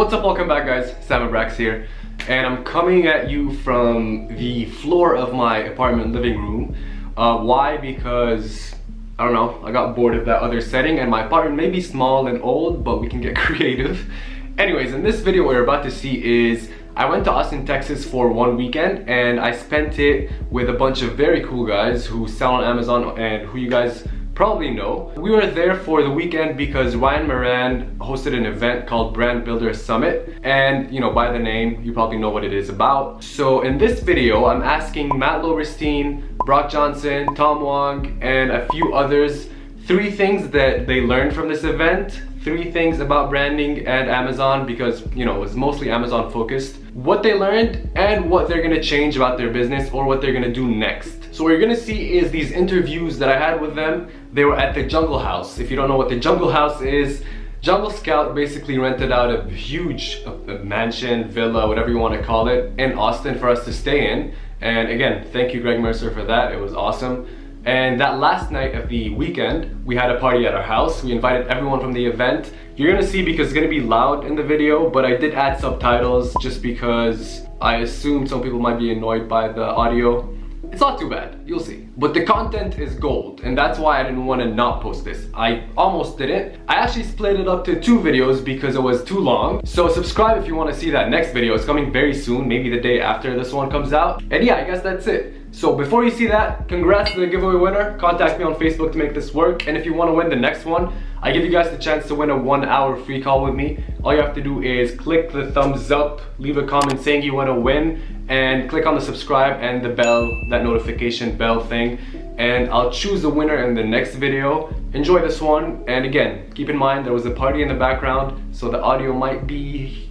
What's up, welcome back guys, Brax here, and I'm coming at you from the floor of my apartment living room. Why? Because, I don't know, I got bored of that other setting and my apartment may be small and old, but we can get creative. Anyways, in this video what you're about to see is I went to Austin, Texas for one weekend and I spent it with a bunch of very cool guys who sell on Amazon and who you guys probably know. We were there for the weekend because Ryan Moran hosted an event called Brand Builder Summit, and you know, by the name you probably know what it is about. So in this video I'm asking Matt Loberstein, Brock Johnson, Tom Wong, and a few others 3 things that they learned from this event, 3 things about branding and Amazon, because you know, it was mostly Amazon focused, what they learned and what they're gonna change about their business or what they're gonna do next. So what you're gonna see is these interviews that I had with them. They were at the Jungle House. If you don't know what the Jungle House is, Jungle Scout basically rented out a huge mansion, villa, whatever you want to call it, in Austin for us to stay in. And again, thank you Greg Mercer for that, it was awesome. And that last night of the weekend, we had a party at our house. We invited everyone from the event. You're gonna see because it's gonna be loud in the video, but I did add subtitles just because I assumed some people might be annoyed by the audio. It's not too bad, you'll see. But the content is gold, and that's why I didn't want to not post this. I almost didn't. I actually split it up to 2 videos because it was too long. So subscribe if you want to see that next video. It's coming very soon, maybe the day after this one comes out. And yeah, I guess that's it. So before you see that, congrats to the giveaway winner. Contact me on Facebook to make this work. And if you want to win the next one, I give you guys the chance to win a 1-hour free call with me. All you have to do is click the thumbs up, leave a comment saying you want to win, and click on the subscribe and the bell, that notification bell thing, and I'll choose the winner in the next video. Enjoy this one, and again, keep in mind there was a party in the background, so the audio might be,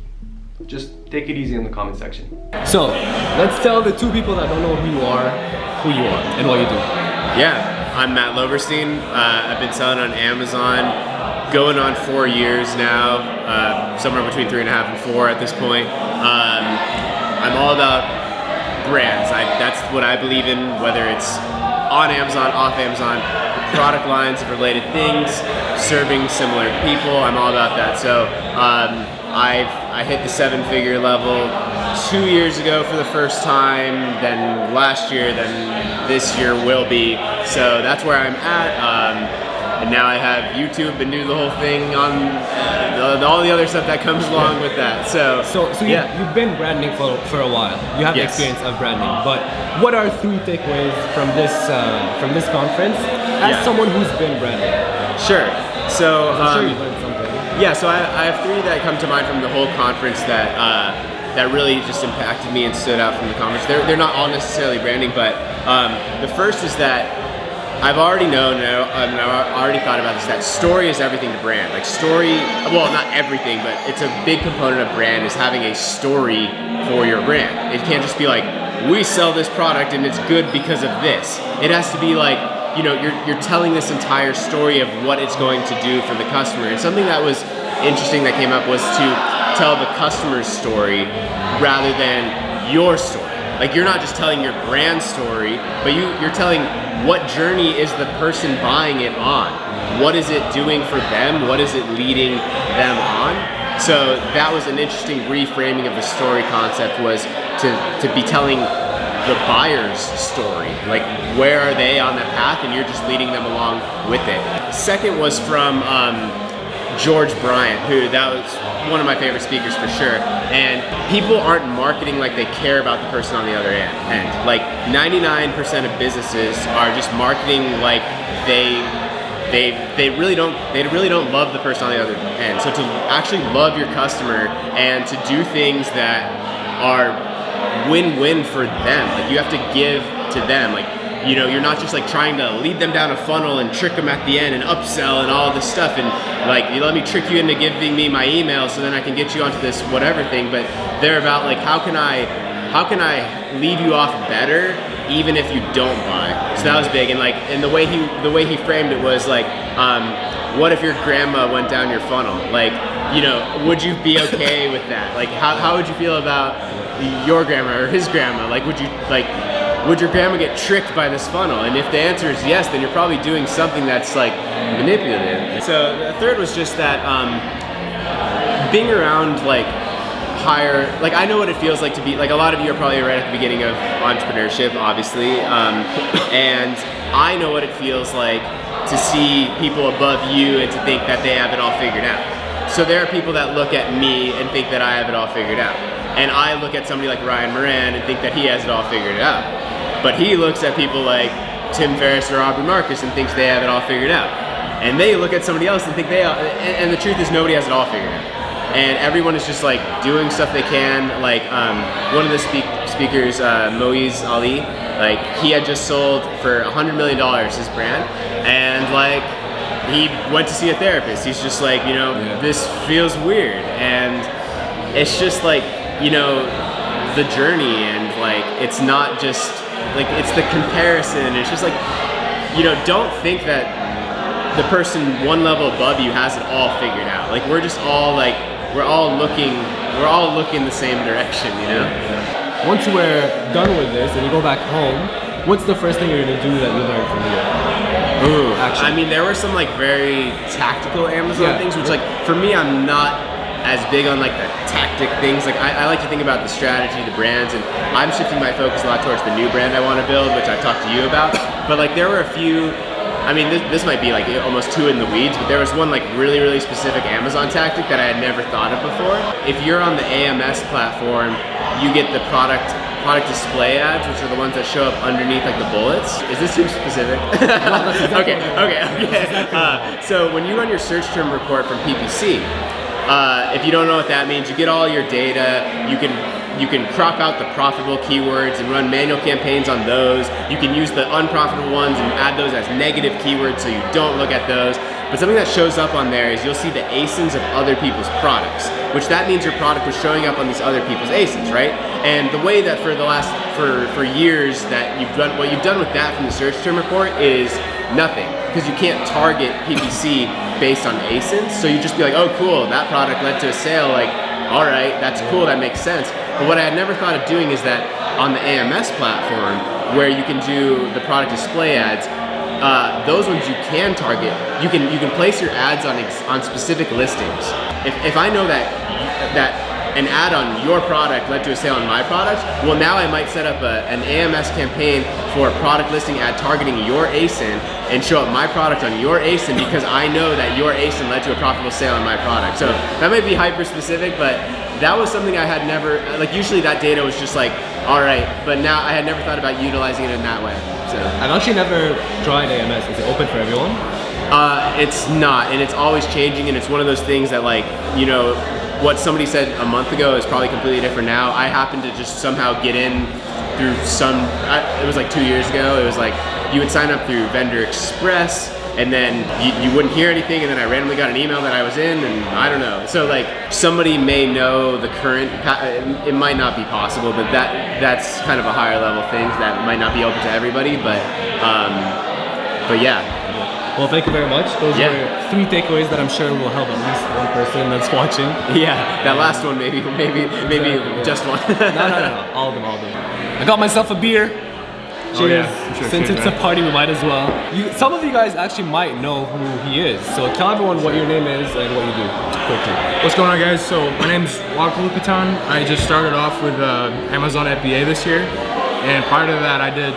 just take it easy in the comment section. So, let's tell the 2 people that don't know who you are and what you do. Yeah, I'm Matt Loberstein. I've been selling on Amazon going on 4 years now, somewhere between 3.5 and 4 at this point. I'm all about brands. That's what I believe in, whether it's on Amazon, off Amazon, product lines of related things, serving similar people. I'm all about that. So I hit the 7-figure level 2 years ago for the first time, then last year, then this year will be. So that's where I'm at. And now I have YouTube and do the whole thing on all the other stuff that comes along with that. So yeah, you've been branding for a while. You have the experience of branding. But what are 3 takeaways from this conference as someone who's been branding? Sure. So I'm sure you learned something. Yeah. So I have 3 that come to mind from the whole conference that that really just impacted me and stood out from the conference. They're not all necessarily branding, but the first is that I've already known, and I've already thought about this, that story is everything to brand. Like story, well, not everything, but it's a big component of brand is having a story for your brand. It can't just be like, we sell this product and it's good because of this. It has to be like, you know, you're telling this entire story of what it's going to do for the customer. And something that was interesting that came up was to tell the customer's story rather than your story. Like you're not just telling your brand story, but you're telling what journey is the person buying it on? What is it doing for them? What is it leading them on? So that was an interesting reframing of the story concept, was to be telling the buyer's story. Like where are they on that path and you're just leading them along with it. Second was from George Bryant, who that was one of my favorite speakers for sure. And people aren't marketing like they care about the person on the other end. Like 99% of businesses are just marketing like they really don't love the person on the other end. So to actually love your customer and to do things that are win-win for them, like you have to give to them. Like, you know, you're not just like trying to lead them down a funnel and trick them at the end and upsell and all this stuff and like, you let me trick you into giving me my email so then I can get you onto this whatever thing. But they're about like, how can I leave you off better even if you don't buy? So that was big. And like, and the way he framed it was like, what if your grandma went down your funnel? Like, you know, would you be okay with that? Like, how would you feel about your grandma or his grandma? Like, would your grandma get tricked by this funnel? And if the answer is yes, then you're probably doing something that's like manipulative. So the third was just that being around like hire, like I know what it feels like to be, like a lot of you are probably right at the beginning of entrepreneurship, obviously, and I know what it feels like to see people above you and to think that they have it all figured out. So there are people that look at me and think that I have it all figured out. And I look at somebody like Ryan Moran and think that he has it all figured out. But he looks at people like Tim Ferriss or Aubrey Marcus and thinks they have it all figured out. And they look at somebody else and think they all, and the truth is nobody has it all figured out. And everyone is just like doing stuff they can. Like one of the speakers, Moiz Ali, like he had just sold for $100 million his brand, and like he went to see a therapist. He's just like, you know, this feels weird, and it's just like, you know, the journey, and like it's not just like it's the comparison. It's just like, you know, don't think that the person one level above you has it all figured out. Like we're just all like, we're all looking the same direction, you know? Once we're done with this and you go back home, what's the first thing you're gonna do that you learned from here? Ooh, I mean, there were some like very tactical Amazon things, which like for me, I'm not as big on like the tactic things. Like I like to think about the strategy, the brands, and I'm shifting my focus a lot towards the new brand I want to build, which I've talked to you about. But like there were a few, I mean, this might be like almost too in the weeds, but there was one like really, really specific Amazon tactic that I had never thought of before. If you're on the AMS platform, you get the product display ads, which are the ones that show up underneath like the bullets. Is this too specific? Okay. So when you run your search term report from PPC, if you don't know what that means, you get all your data. You can crop out the profitable keywords and run manual campaigns on those. You can use the unprofitable ones and add those as negative keywords so you don't look at those. But something that shows up on there is you'll see the ASINs of other people's products, which that means your product was showing up on these other people's ASINs, right? And the way that for years that what you've done with that from the search term report is nothing, because you can't target PPC based on ASINs. So you just be like, oh cool, that product led to a sale, like, all right, that's cool, that makes sense. But what I had never thought of doing is that on the AMS platform, where you can do the product display ads, those ones you can target. You can place your ads on specific listings. If I know that an ad on your product led to a sale on my product, well now I might set up an AMS campaign for a product listing ad targeting your ASIN and show up my product on your ASIN because I know that your ASIN led to a profitable sale on my product. So that might be hyper specific, but that was something I had never, like usually that data was just like, all right, but now I had never thought about utilizing it in that way. So I've actually never tried AMS. Is it open for everyone? It's not, and it's always changing, and it's one of those things that like, you know, what somebody said a month ago is probably completely different now. I happened to just somehow get in through it was like 2 years ago. It was like you would sign up through Vendor Express, and then you wouldn't hear anything, and then I randomly got an email that I was in, and I don't know. So like somebody may know the current, it might not be possible, but that's kind of a higher level thing that might not be open to everybody, but yeah. Well, thank you very much. Those were 3 takeaways that I'm sure will help at least one person that's watching. Yeah, that last one maybe just one. No, all of them. I got myself a beer. Cheers. Since it's a party, we might as well. Some of you guys actually might know who he is. So tell everyone what your name is and what you do, quickly. What's going on, guys? So my name's Todd Lucato. I just started off with Amazon FBA this year. And prior to that, I did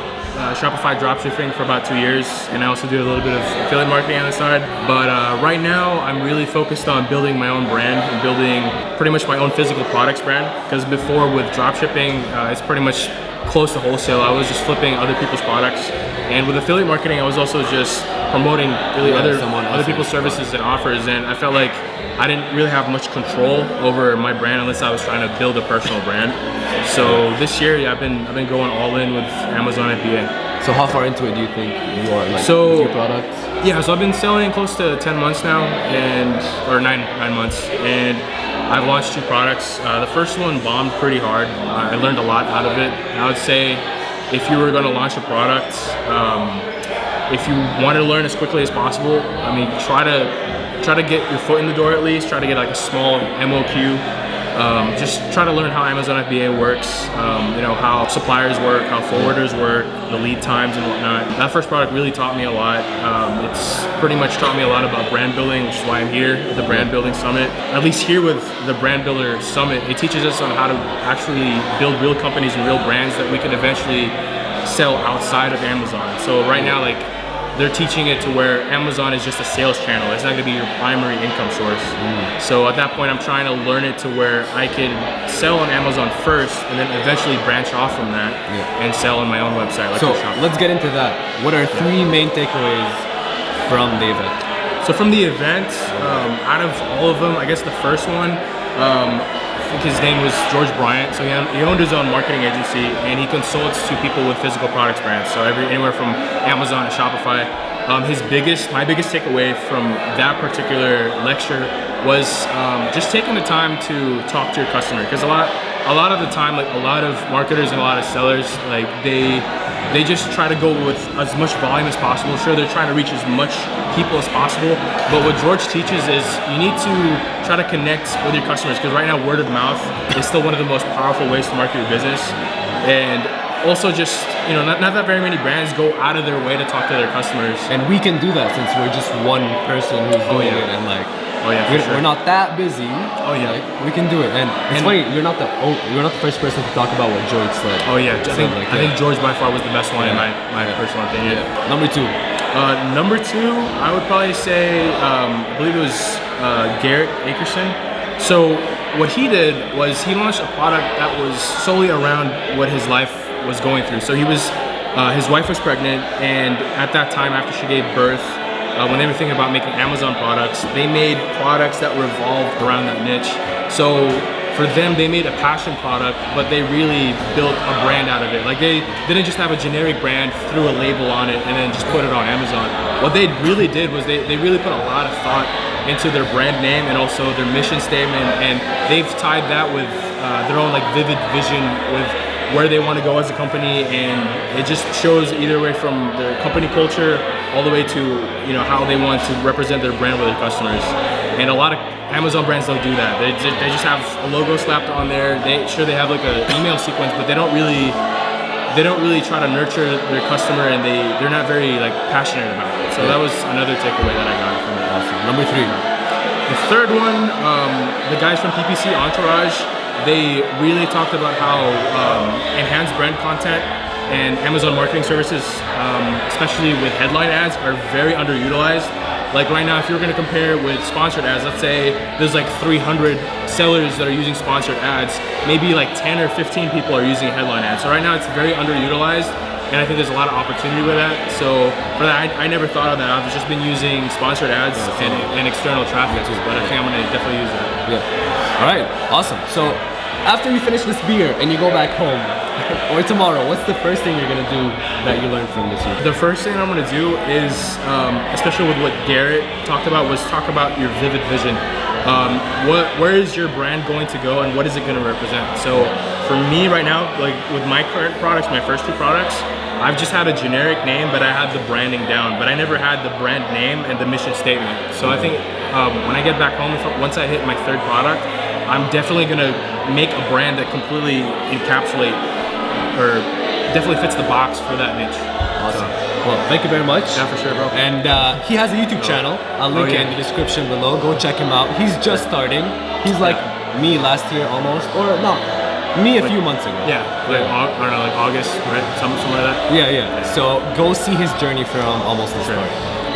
Shopify dropshipping for about 2 years, and I also do a little bit of affiliate marketing on the side. But right now, I'm really focused on building my own brand and building pretty much my own physical products brand. Because before with dropshipping, it's pretty much close to wholesale. I was just flipping other people's products, and with affiliate marketing, I was also just promoting really other people's services and offers. And I felt like I didn't really have much control over my brand unless I was trying to build a personal brand. So this year, I've been going all in with Amazon FBA. So how far into it do you think you are, like, so, with your products? Yeah, so I've been selling close to 10 months now, or nine months, and I've launched 2 products. The first one bombed pretty hard. I learned a lot out of it. I would say if you were going to launch a product, if you want to learn as quickly as possible, I mean, try to get your foot in the door at least. Try to get like a small MOQ just try to learn how Amazon FBA works, you know, how suppliers work, how forwarders work, the lead times and whatnot. That first product really taught me a lot. It's pretty much taught me a lot about brand building, which is why I'm here at the Brand Building Summit. At least here with the Brand Builder Summit, it teaches us on how to actually build real companies and real brands that we can eventually sell outside of Amazon. So right now, like, they're teaching it to where Amazon is just a sales channel. It's not gonna be your primary income source. So at that point, I'm trying to learn it to where I can sell on Amazon first and then eventually branch off from that and sell on my own website. Like so let's get into that. What are 3 main takeaways from the event? So from the event, out of all of them, I guess the first one, I think his name was George Bryant. So he owned his own marketing agency and he consults to people with physical products brands. So anywhere from Amazon to Shopify. My biggest takeaway from that particular lecture was just taking the time to talk to your customer. Because a lot of the time, like a lot of marketers and a lot of sellers, like they just try to go with as much volume as possible. Sure, they're trying to reach as much people as possible, but what George teaches is you need to try to connect with your customers, because right now word of mouth is still one of the most powerful ways to market your business. And also just, you know, not that very many brands go out of their way to talk to their customers. And we can do that since we're just one person who's doing it, and like, we're not that busy. Like, we can do it. And it's funny, you're not the first person to talk about what George said. I think George by far was the best one in my personal opinion. Number 2. Number 2, I would probably say, I believe it was Garrett Akerson. So what he did was he launched a product that was solely around what his life was going through. So his wife was pregnant, and at that time after she gave birth, when they were thinking about making Amazon products, they made products that revolved around that niche. So for them, they made a passion product, but they really built a brand out of it. Like, they didn't just have a generic brand, threw a label on it, and then just put it on Amazon. What they really did was they really put a lot of thought into their brand name and also their mission statement, and they've tied that with their own like vivid vision with where they want to go as a company, and it just shows either way from their company culture all the way to, you know, how they want to represent their brand with their customers. And a lot of Amazon brands don't do that. They just have a logo slapped on there. They have like an email sequence, but they don't really try to nurture their customer, and they're not very like passionate about it. So that was another takeaway that I got from it. Awesome. Number 3. The third one, the guys from PPC Entourage, they really talked about how enhanced brand content and Amazon marketing services, especially with headline ads, are very underutilized. Like right now, if you're gonna compare with sponsored ads, let's say there's like 300 sellers that are using sponsored ads, maybe like 10 or 15 people are using headline ads. So right now it's very underutilized, and I think there's a lot of opportunity with that. So for that, I never thought of that. I've just been using sponsored ads and external traffic, but I think I'm gonna definitely use that. All right, awesome. So after you finish this beer and you go back home, or tomorrow, what's the first thing you're gonna do that you learned from this year? The first thing I'm gonna do is, especially with what Garrett talked about, was talk about your vivid vision. Where is your brand going to go, and what is it gonna represent? So for me right now, like with my current products, my first 2 products, I've just had a generic name, but I had the branding down, but I never had the brand name and the mission statement. So I think when I get back home, once I hit my 3rd product, I'm definitely gonna make a brand that completely encapsulate or definitely fits the box for that niche. Awesome. Well, thank you very much. Yeah, for sure, bro. And he has a YouTube channel. I'll link it in the description below. Go check him out. He's just starting. He's like me last year almost, or not. Me a few months ago. Yeah, like, I don't know, like August, right? Somewhere like that. Yeah. So go see his journey from almost the start.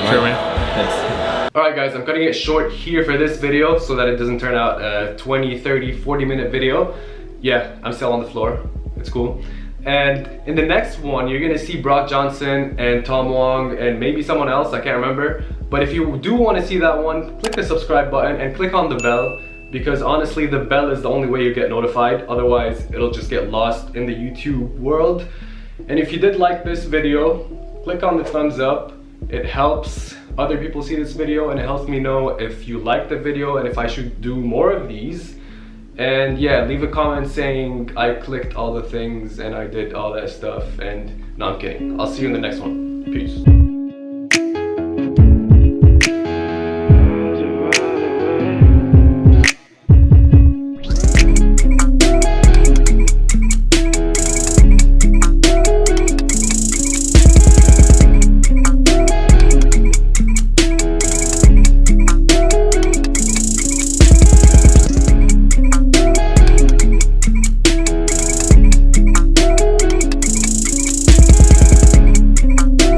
Sure, man. Thanks. Alright guys, I'm cutting it short here for this video so that it doesn't turn out a 20, 30, 40 minute video. Yeah, I'm still on the floor. It's cool. And in the next one, you're gonna see Brock Johnson and Tom Wong and maybe someone else, I can't remember. But if you do want to see that one, click the subscribe button and click on the bell, because honestly, the bell is the only way you get notified. Otherwise, it'll just get lost in the YouTube world. And if you did like this video, click on the thumbs up. It helps other people see this video, and it helps me know if you like the video and if I should do more of these. And yeah, leave a comment saying I clicked all the things and I did all that stuff. And no, I'm kidding. I'll see you in the next one. Peace.